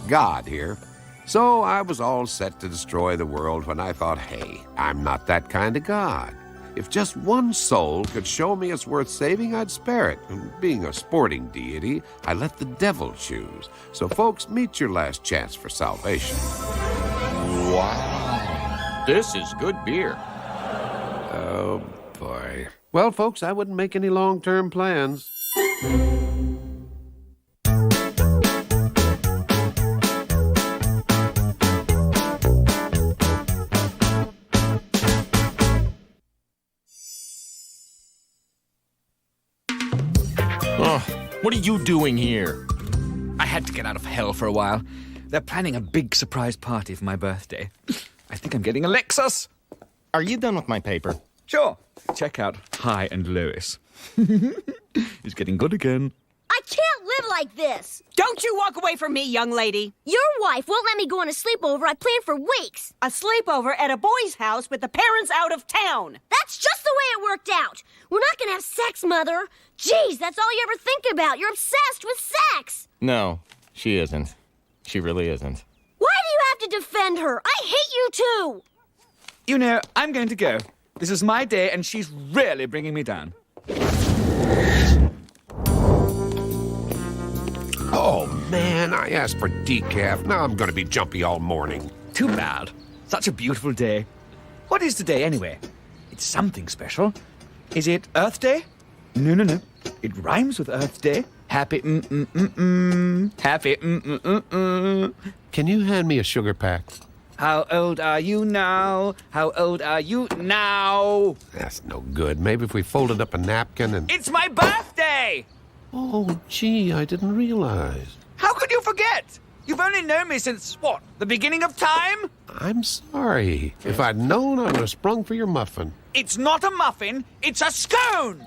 God here. So I was all set to destroy the world when I thought, hey, I'm not that kind of God. If just one soul could show me it's worth saving, I'd spare it. And being a sporting deity, I let the devil choose. So folks, meet your last chance for salvation. Wow. This is good beer. Oh, boy. Well, folks, I wouldn't make any long-term plans. Oh, what are you doing here? I had to get out of hell for a while. They're planning a big surprise party for my birthday. I think I'm getting a Lexus. Are you done with my paper? Sure. Check out High and Lois. It's getting good again. I can't live like this. Don't you walk away from me, young lady. Your wife won't let me go on a sleepover I planned for weeks. A sleepover at a boy's house with the parents out of town. That's just the way it worked out. We're not going to have sex, Mother. Jeez, that's all you ever think about. You're obsessed with sex. No, she isn't. She really isn't. Why do you have to defend her? I hate you too. You know, I'm going to go. This is my day, and she's really bringing me down. Oh, man, I asked for decaf. Now I'm going to be jumpy all morning. Too bad. Such a beautiful day. What is today, anyway? It's something special. Is it Earth Day? No. It rhymes with Earth Day. Happy Happy Can you hand me a sugar pack? How old are you now? How old are you now? That's no good. Maybe if we folded up a napkin and... It's my birthday! Oh, gee, I didn't realize. How could you forget? You've only known me since, what, the beginning of time? I'm sorry. If I'd known, I would have sprung for your muffin. It's not a muffin, it's a scone!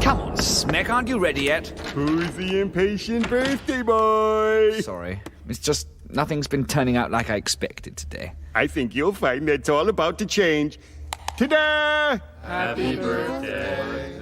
Come on, Smek, aren't you ready yet? Who's the impatient birthday boy? Sorry, it's just nothing's been turning out like I expected today. I think you'll find that's all about to change. Ta-da! Happy birthday.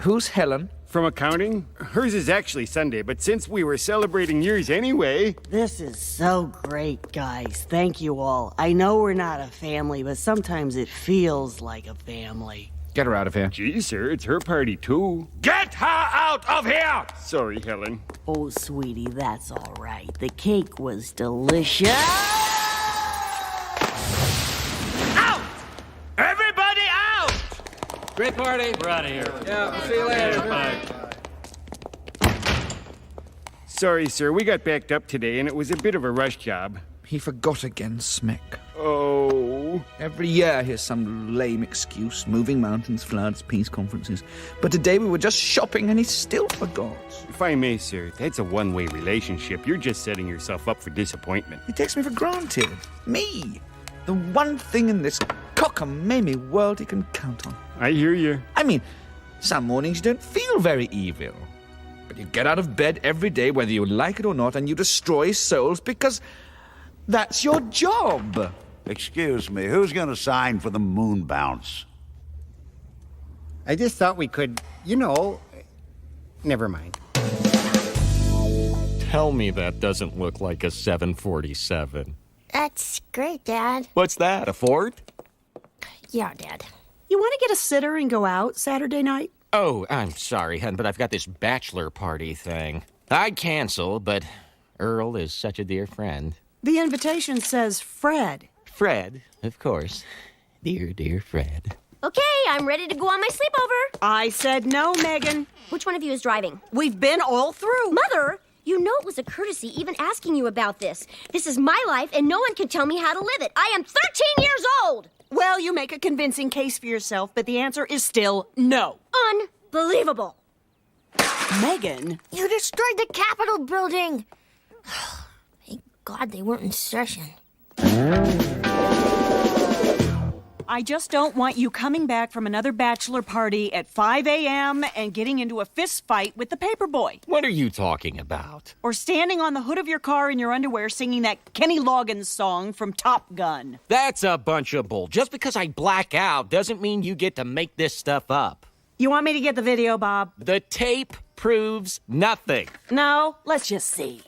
Who's Helen? From accounting? Hers is actually Sunday, but since we were celebrating yours anyway... This is so great, guys. Thank you all. I know we're not a family, but sometimes it feels like a family. Get her out of here. Gee, sir, it's her party, too. Get her out of here! Sorry, Helen. Oh, sweetie, that's all right. The cake was delicious. Out! Everybody out! Great party. We're out of here. Yeah, we'll see you later. Bye. Sorry, sir, we got backed up today, and it was a bit of a rush job. He forgot again, Smek. Oh. Every year here's some lame excuse. Moving mountains, floods, peace conferences. But today we were just shopping and he still forgot. If I may, sir, that's a one-way relationship. You're just setting yourself up for disappointment. He takes me for granted. Me! The one thing in this cockamamie world he can count on. I hear you. I mean, some mornings you don't feel very evil. But you get out of bed every day, whether you like it or not, and you destroy souls because that's your job. Excuse me, who's going to sign for the moon bounce? I just thought we could, never mind. Tell me that doesn't look like a 747. That's great, Dad. What's that, a Ford? Yeah, Dad. You want to get a sitter and go out Saturday night? Oh, I'm sorry, hon, but I've got this bachelor party thing. I'd cancel, but Earl is such a dear friend. The invitation says Fred. Fred, of course. Dear, dear Fred. Okay, I'm ready to go on my sleepover. I said no, Megan. Which one of you is driving? We've been all through. Mother, you know it was a courtesy even asking you about this. This is my life, and no one can tell me how to live it. I am 13 years old! Well, you make a convincing case for yourself, but the answer is still no. Unbelievable. Megan? You destroyed the Capitol building. Thank God they weren't in session. I just don't want you coming back from another bachelor party at 5 a.m. and getting into a fist fight with the paperboy. What are you talking about? Or standing on the hood of your car in your underwear singing that Kenny Loggins song from Top Gun. That's a bunch of bull. Just because I black out doesn't mean you get to make this stuff up. You want me to get the video, Bob? The tape proves nothing. No, let's just see.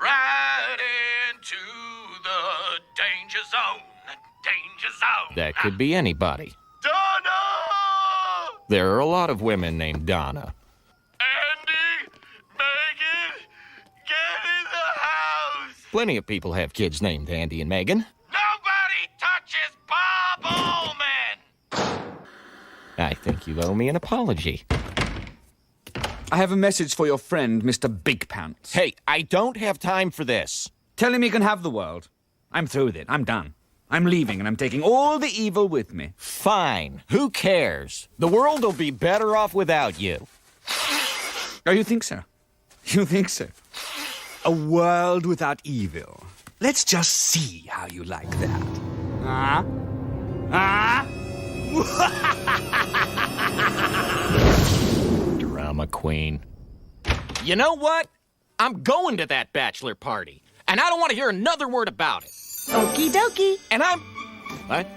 Right into the danger zone. Danger zone. That could be anybody. Donna! There are a lot of women named Donna. Andy! Megan! Get in the house! Plenty of people have kids named Andy and Megan. Nobody touches Bob Ullman! I think you owe me an apology. I have a message for your friend, Mr. Big Pants. Hey, I don't have time for this. Tell him he can have the world. I'm through with it. I'm done. I'm leaving, and I'm taking all the evil with me. Fine. Who cares? The world will be better off without you. Oh, you think so? You think so? A world without evil. Let's just see how you like that. Ah? Ah? Drama queen. You know what? I'm going to that bachelor party, and I don't want to hear another word about it. Okie dokie. And I'm... What?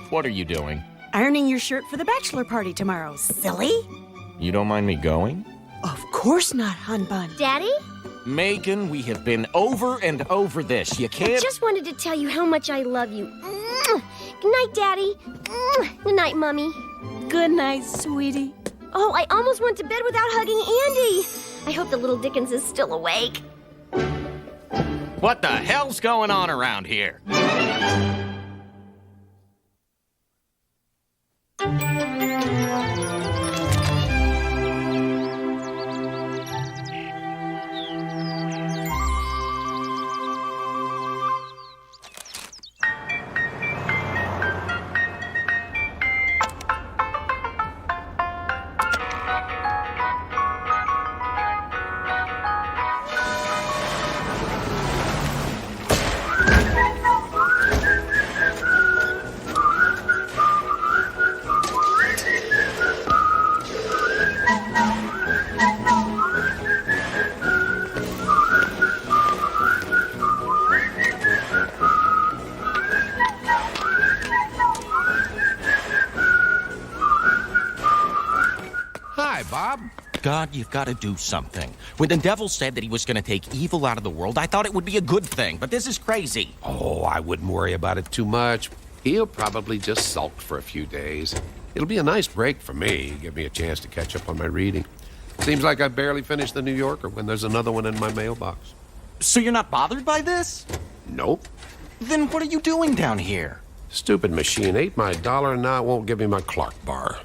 What are you doing? Ironing your shirt for the bachelor party tomorrow, silly. You don't mind me going? Of course not, hun bun. Daddy? Megan, we have been over and over this. You I can't... just wanted to tell you how much I love you. Mwah. Good night, Daddy. Mwah. Good night, Mummy. Good night, sweetie. Oh, I almost went to bed without hugging Andy. I hope the little Dickens is still awake. What the hell's going on around here? Hi, Bob. God, you've got to do something. When the devil said that he was going to take evil out of the world, I thought it would be a good thing, but this is crazy. Oh, I wouldn't worry about it too much. He'll probably just sulk for a few days. It'll be a nice break for me, give me a chance to catch up on my reading. Seems like I barely finished The New Yorker when there's another one in my mailbox. So you're not bothered by this? Nope. Then what are you doing down here? Stupid machine ate my dollar and now it won't give me my Clark bar.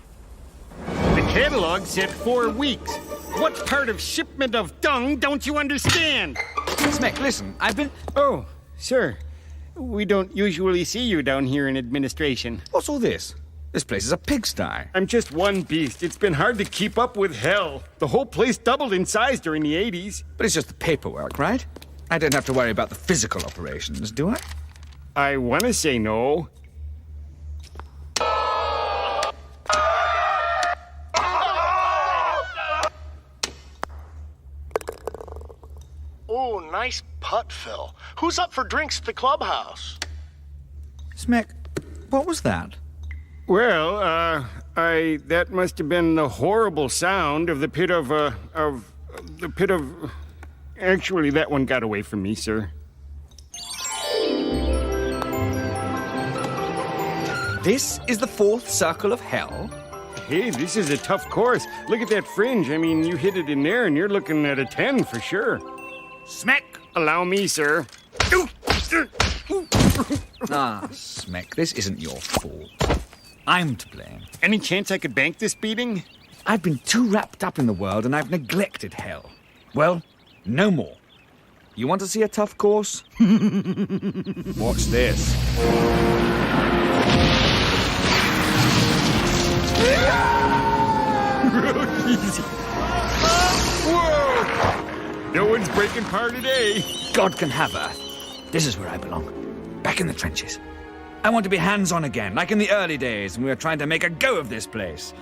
The catalog said 4 weeks. What part of shipment of dung don't you understand? Smack, listen, I've been... Oh, sir. We don't usually see you down here in administration. What's all this? This place is a pigsty. I'm just one beast. It's been hard to keep up with hell. The whole place doubled in size during the 80s. But it's just the paperwork, right? I don't have to worry about the physical operations, do I? I want to say no. Oh, nice putt, Phil. Who's up for drinks at the clubhouse? Smack, what was that? Well, that must have been the horrible sound of the pit of... Actually, that one got away from me, sir. This is the fourth circle of hell? Hey, this is a tough course. Look at that fringe. I mean, you hit it in there and you're looking at a 10 for sure. Smack! Allow me, sir. Ah, Smack, this isn't your fault. I'm to blame. Any chance I could bank this beating? I've been too wrapped up in the world and I've neglected hell. Well, no more. You want to see a tough course? Watch this. Easy. Whoa! No one's breaking par today. God can have Earth. This is where I belong. Back in the trenches. I want to be hands-on again, like in the early days when we were trying to make a go of this place.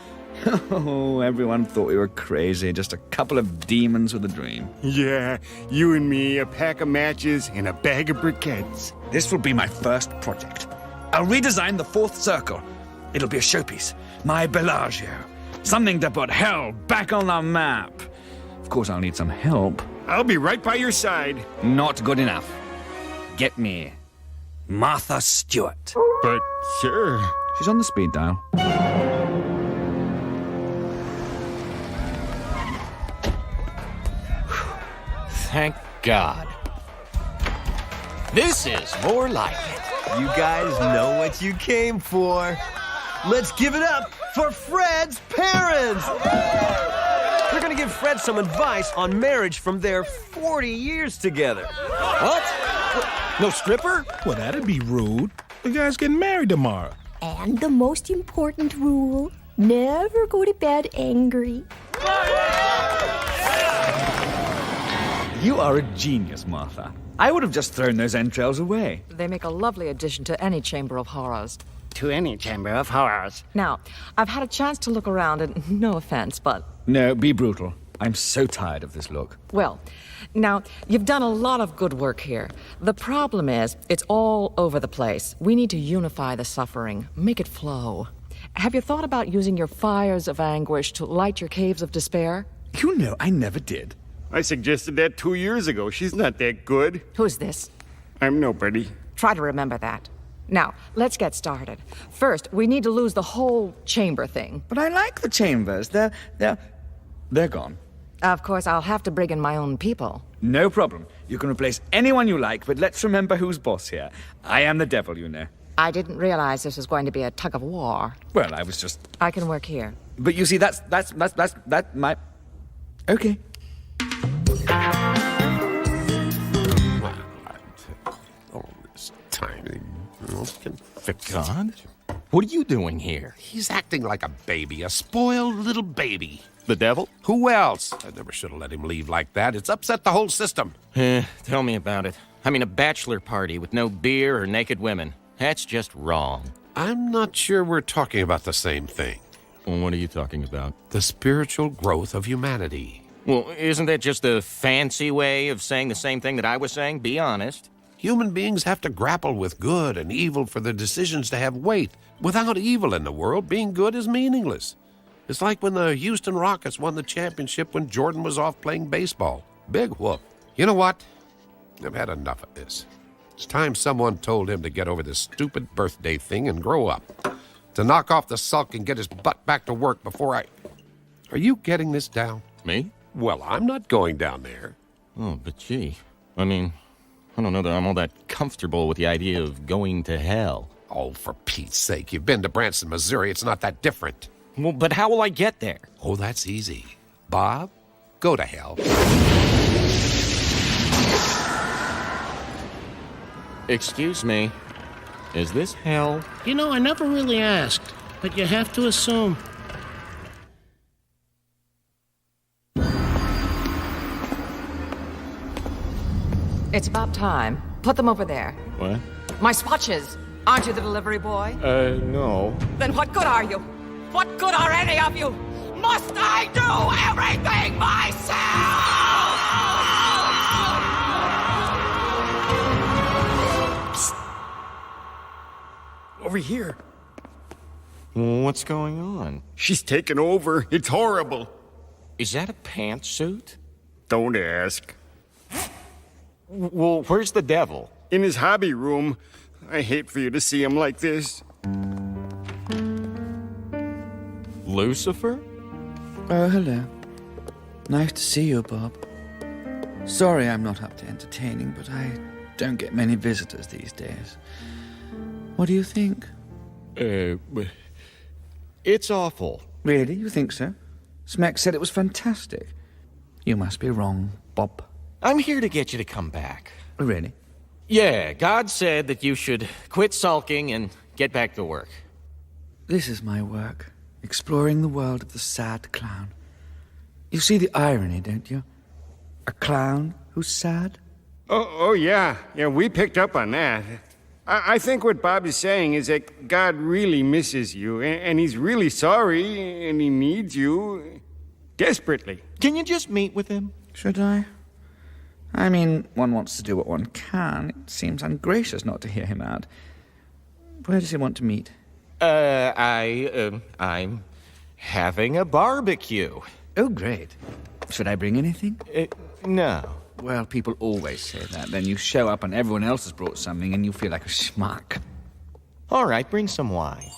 Oh, everyone thought we were crazy, just a couple of demons with a dream. Yeah, you and me, a pack of matches, and a bag of briquettes. This will be my first project. I'll redesign the fourth circle. It'll be a showpiece. My Bellagio. Something to put hell back on the map. Of course, I'll need some help. I'll be right by your side. Not good enough. Get me Martha Stewart. But, sir... She's on the speed dial. Thank God. This is more like it. You guys know what you came for. Let's give it up for Fred's parents! They're gonna give Fred some advice on marriage from their 40 years together. What? No stripper? Well, that'd be rude. The guy's getting married tomorrow. And the most important rule, never go to bed angry. You are a genius, Martha. I would have just thrown those entrails away. They make a lovely addition to any chamber of horrors. To any chamber of horrors. Now, I've had a chance to look around, and no offense, but... No, be brutal. I'm so tired of this look. Well, now, you've done a lot of good work here. The problem is, it's all over the place. We need to unify the suffering, make it flow. Have you thought about using your fires of anguish to light your caves of despair? You know, I never did. I suggested that 2 years ago. She's not that good. Who's this? I'm nobody. Try to remember that. Now, let's get started. First, we need to lose the whole chamber thing. But I like the chambers. They're gone. Of course, I'll have to bring in my own people. No problem. You can replace anyone you like, but let's remember who's boss here. I am the devil, you know. I didn't realize this was going to be a tug of war. Well, I was just... I can work here. But you see, that's my... Okay. All this time. God? What are you doing here? He's acting like a baby, a spoiled little baby. The devil? Who else? I never should have let him leave like that. It's upset the whole system. Tell me about it. I mean, a bachelor party with no beer or naked women. That's just wrong. I'm not sure we're talking about the same thing. Well, what are you talking about? The spiritual growth of humanity. Well, isn't that just a fancy way of saying the same thing that I was saying? Be honest. Human beings have to grapple with good and evil for their decisions to have weight. Without evil in the world, being good is meaningless. It's like when the Houston Rockets won the championship when Jordan was off playing baseball. Big whoop. You know what? I've had enough of this. It's time someone told him to get over this stupid birthday thing and grow up. To knock off the sulk and get his butt back to work before I... Are you getting this down? Me? Well, I'm not going down there. Oh, but gee. I mean, I don't know that I'm all that comfortable with the idea of going to hell. Oh, for Pete's sake. You've been to Branson, Missouri. It's not that different. Well, but how will I get there? Oh, that's easy. Bob, go to hell. Excuse me. Is this hell? You know, I never really asked, but you have to assume. It's about time. Put them over there. What? My swatches. Aren't you the delivery boy? No. Then what good are you? What good are any of you? Must I do everything myself? Psst. Over here. What's going on? She's taken over. It's horrible. Is that a pantsuit? Don't ask. Well, where's the devil? In his hobby room. I hate for you to see him like this. Lucifer? Oh, hello. Nice to see you, Bob. Sorry I'm not up to entertaining, but I don't get many visitors these days. What do you think? It's awful. Really? You think so? Smack said it was fantastic. You must be wrong, Bob. I'm here to get you to come back. Really? Yeah, God said that you should quit sulking and get back to work. This is my work, exploring the world of the sad clown. You see the irony, don't you? A clown who's sad? Oh yeah. Yeah, we picked up on that. I think what Bob is saying is that God really misses you, and he's really sorry, and he needs you desperately. Can you just meet with him? Should I? I mean, one wants to do what one can. It seems ungracious not to hear him out. Where does he want to meet? I'm having a barbecue. Oh, great. Should I bring anything? No. Well, people always say that. Then you show up and everyone else has brought something and you feel like a schmuck. All right, bring some wine.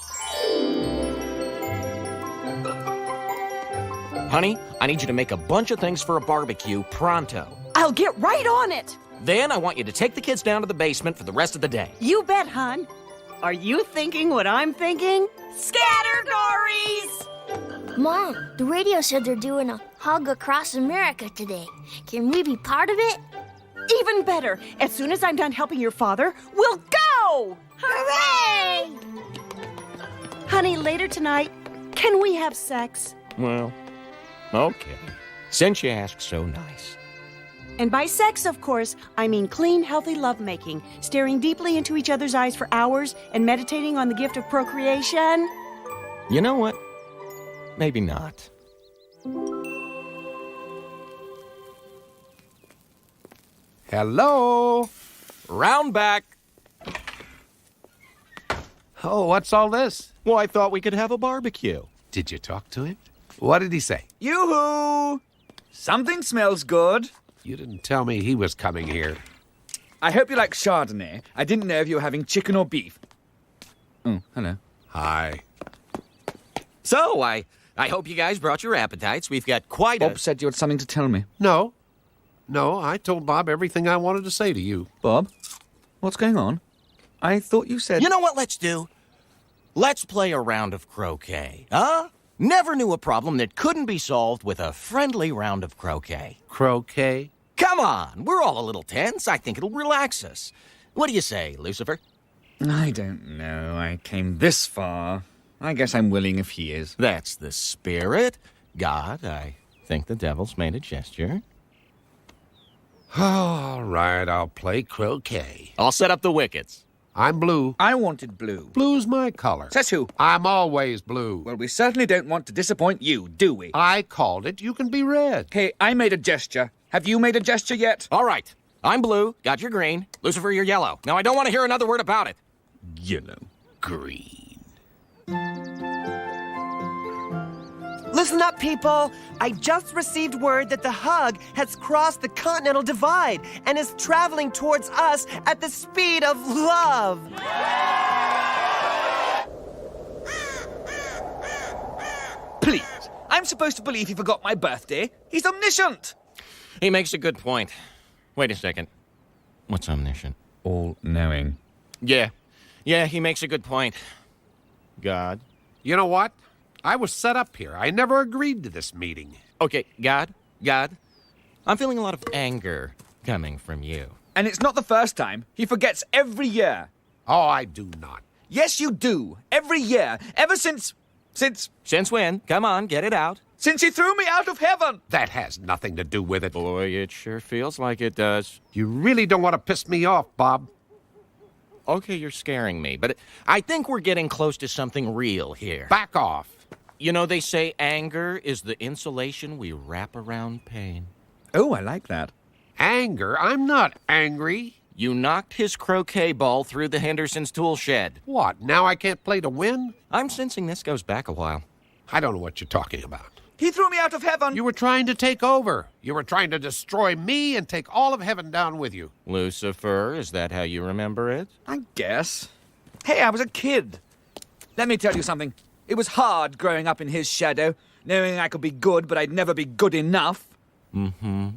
Honey, I need you to make a bunch of things for a barbecue pronto. I'll get right on it. Then I want you to take the kids down to the basement for the rest of the day. You bet, hon. Are you thinking what I'm thinking? Scattergories! Mom, the radio said they're doing a hug across America today. Can we be part of it? Even better. As soon as I'm done helping your father, we'll go! Hooray! Honey, later tonight, can we have sex? Well, okay. Since you ask so nice. And by sex, of course, I mean clean, healthy lovemaking, staring deeply into each other's eyes for hours and meditating on the gift of procreation. You know what? Maybe not. Hello? Round back. Oh, what's all this? Well, I thought we could have a barbecue. Did you talk to him? What did he say? Yoo-hoo! Something smells good. You didn't tell me he was coming here. I hope you like Chardonnay. I didn't know if you were having chicken or beef. Oh, hello. Hi. So, I hope you guys brought your appetites. We've got quite Bob said you had something to tell me. No, I told Bob everything I wanted to say to you. Bob, what's going on? I thought you said... You know what let's do? Let's play a round of croquet, huh? Never knew a problem that couldn't be solved with a friendly round of croquet. Croquet? Come on, we're all a little tense. I think it'll relax us. What do you say, Lucifer? I don't know. I came this far. I guess I'm willing if he is. That's the spirit. God, I think the devil's made a gesture. All right, I'll play croquet. I'll set up the wickets. I'm blue. I wanted blue. Blue's my color. Says who? I'm always blue. Well, we certainly don't want to disappoint you, do we? I called it. You can be red. Hey, I made a gesture. Have you made a gesture yet? All right. I'm blue. Got your green. Lucifer, you're yellow. Now, I don't want to hear another word about it. Yellow. Green. Listen up, people! I just received word that the hug has crossed the Continental Divide and is traveling towards us at the speed of love. Please, I'm supposed to believe he forgot my birthday. He's omniscient. He makes a good point. Wait a second. What's omniscient? All-knowing. Yeah, he makes a good point. God. You know what? I was set up here. I never agreed to this meeting. Okay, God, I'm feeling a lot of anger coming from you. And it's not the first time. He forgets every year. Oh, I do not. Yes, you do. Every year. Ever since... Since when? Come on, get it out. Since he threw me out of heaven. That has nothing to do with it. Boy, it sure feels like it does. You really don't want to piss me off, Bob. Okay, you're scaring me, but I think we're getting close to something real here. Back off. You know, they say anger is the insulation we wrap around pain. Oh, I like that. Anger? I'm not angry. You knocked his croquet ball through the Henderson's tool shed. What, now I can't play to win? I'm sensing this goes back a while. I don't know what you're talking about. He threw me out of heaven. You were trying to take over. You were trying to destroy me and take all of heaven down with you. Lucifer, is that how you remember it? I guess. Hey, I was a kid. Let me tell you something. It was hard growing up in his shadow, knowing I could be good, but I'd never be good enough. Mm-hmm.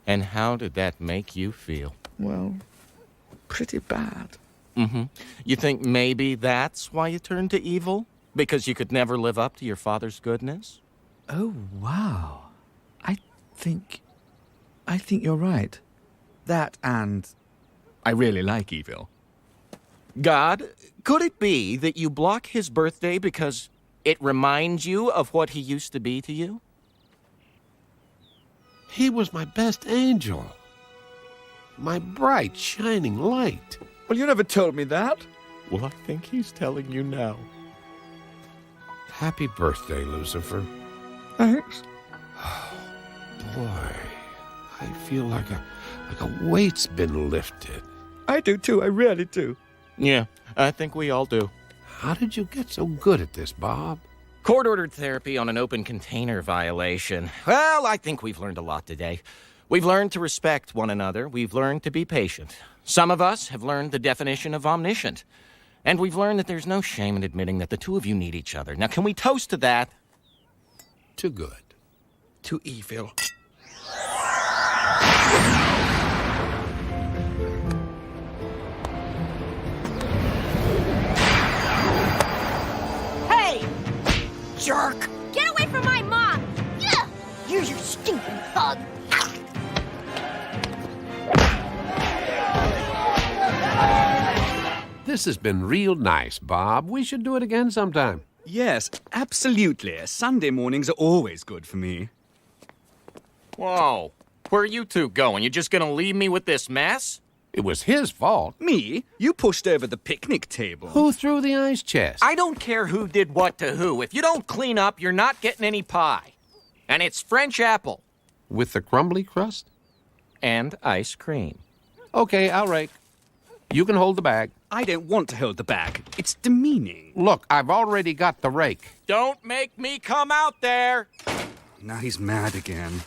And how did that make you feel? Well, pretty bad. Mm-hmm. You think maybe that's why you turned to evil? Because you could never live up to your father's goodness? Oh, wow. I think you're right. That and I really like evil. God, could it be that you block his birthday because it reminds you of what he used to be to you? He was my best angel. My bright, shining light. Well, you never told me that. Well, I think he's telling you now. Happy birthday, Lucifer. Thanks. Boy, I feel like a weight's been lifted. I do too, I really do. Yeah, I think we all do. How did you get so good at this, Bob? Court-ordered therapy on an open container violation. Well, I think we've learned a lot today. We've learned to respect one another. We've learned to be patient. Some of us have learned the definition of omniscient. And we've learned that there's no shame in admitting that the two of you need each other. Now, can we toast to that? To good. To evil. Hey! Jerk! Get away from my mom! Yeah! Here's your stinking hug. This has been real nice, Bob. We should do it again sometime. Yes, absolutely. Sunday mornings are always good for me. Whoa. Where are you two going? You just gonna leave me with this mess? It was his fault. Me? You pushed over the picnic table. Who threw the ice chest? I don't care who did what to who. If you don't clean up, you're not getting any pie. And it's French apple. With the crumbly crust? And ice cream. Okay, I'll rake. You can hold the bag. I don't want to hold the bag. It's demeaning. Look, I've already got the rake. Don't make me come out there! Now he's mad again.